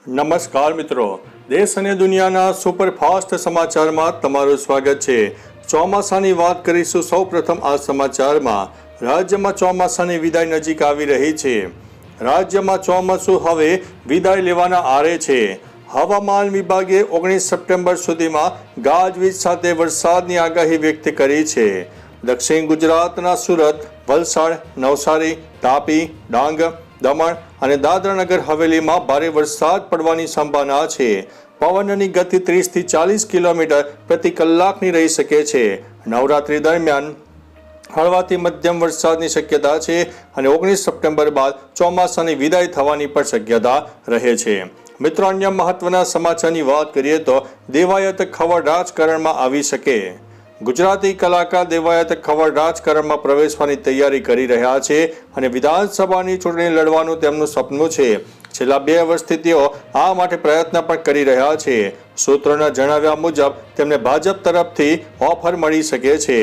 નમસ્કાર મિત્રો, દેશ અને દુનિયાના સુપરફાસ્ટ સમાચારમાં તમારું સ્વાગત છે। ચોમાસાની વાત કરીશું। સૌપ્રથમ આ સમાચારમાં રાજ્યમાં ચોમાસાની વિદાય નજીક આવી રહી છે। રાજ્યમાં ચોમાસું હવે વિદાય લેવાના આરે છે। હવામાન વિભાગે 19 સપ્ટેમ્બર સુધીમાં ગાજવીજ સાથે વરસાદની આગાહી વ્યક્ત કરી છે। દક્ષિણ ગુજરાતના સુરત, વલસાડ, નવસારી, તાપી, ડાંગ, દમણ અને દાદરાનગર હવેલીમાં ભારે વરસાદ પડવાની સંભાવના છે। પવનની ગતિ 30 થી 40 કિલોમીટર પ્રતિ કલાકની રહી શકે છે। નવરાત્રી દરમિયાન હળવાથી મધ્યમ વરસાદની શક્યતા છે અને 19 સપ્ટેમ્બર બાદ ચોમાસાની વિદાય થવાની પણ શક્યતા રહે છે। મિત્રો, અન્ય મહત્વના સમાચારની વાત કરીએ તો દેવાયત ખવડ રાજકારણમાં આવી શકે। ગુજરાતી કલાકાર દેવાયત ખવડ રાજકારણમાં પ્રવેશવાની તૈયારી કરી રહ્યા છે અને વિધાનસભાની ચૂંટણી લડવાનું તેમનું સપનું છે। છેલ્લા 2 વર્ષથી તેઓ આ માટે પ્રયત્ન પણ કરી રહ્યા છે। સૂત્રોના જણાવ્યા મુજબ તેમને ભાજપ તરફથી ઓફર મળી શકે છે।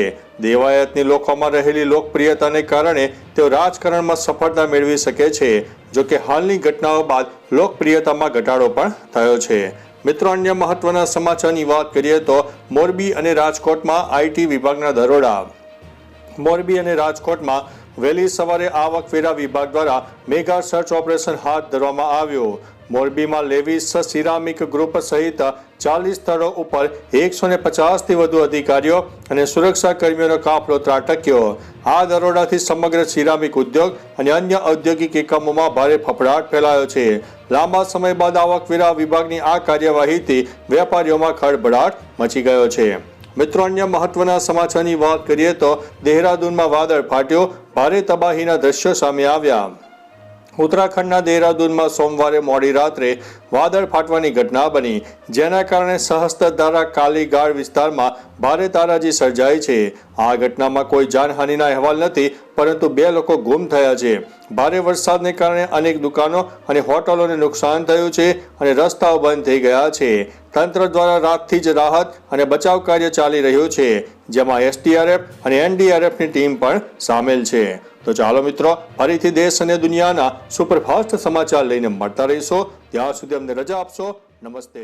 દેવાયતની લોકોમાં રહેલી લોકપ્રિયતાને કારણે તેઓ રાજકારણમાં સફળતા મેળવી શકે છે। જો કે હાલની ઘટનાઓ બાદ લોકપ્રિયતામાં ઘટાડો પણ થયો છે। મિત્રો, અન્ય મહત્વના સમાચારની વાત કરીએ તો મોરબી અને રાજકોટમાં આઈટી વિભાગના દરોડા। મોરબી અને રાજકોટમાં વહેલી સવારે આવકવેરા વિભાગ દ્વારા મેગા સર્ચ ઓપરેશન હાથ ધરવામાં આવ્યું। મોરબીમાં લેવિસ સિરામિક ગ્રુપ સહિત 40 સ્થળો ઉપર 150થી વધુ અધિકારીઓ અને સુરક્ષા કર્મીઓનો કાફલો ત્રાટક્યો। આ દરોડાથી સમગ્ર સિરામિક ઉદ્યોગ અને અન્ય ઔદ્યોગિક એકમોમાં ભારે ફફડાટ ફેલાયો છે। લાંબા સમય બાદ આવકવેરા વિભાગની આ કાર્યવાહીથી વેપારીઓમાં ખળભળાટ મચી ગયો છે। મિત્રો, અન્ય મહત્વના સમાચારની વાત કરીએ તો દેહરાદૂનમાં વાદળ ફાટ્યો, ભારે તબાહીના દ્રશ્યો સામે આવ્યા। ઉત્તરાખંડના દેહરાદૂનમાં સોમવારે મોડી રાત્રે વાદળ ફાટવાની ઘટના બની, જેના કારણે સહસ્ત્રધારા કાલીગાળ વિસ્તારમાં ભારે તારાજી સર્જાઈ છે। આ ઘટનામાં કોઈ જાનહાનિના અહેવાલ નથી, પરંતુ 2 લોકો ગુમ થયા છે। ભારે વરસાદને કારણે અનેક દુકાનો અને હોટલોને નુકસાન થયું છે અને રસ્તાઓ બંધ થઈ ગયા છે। તંત્ર દ્વારા રાતથી જ રાહત અને બચાવ કાર્ય ચાલી રહ્યું છે, જેમાં એસડીઆરએફ અને એનડીઆરએફની ટીમ પણ સામેલ છે। તો ચાલો મિત્રો, ફરીથી દેશ અને દુનિયાના સુપરફાસ્ટ સમાચાર લઈને મળતા રહીશો। ત્યાં સુધી અમને રજા આપશો। નમસ્તે।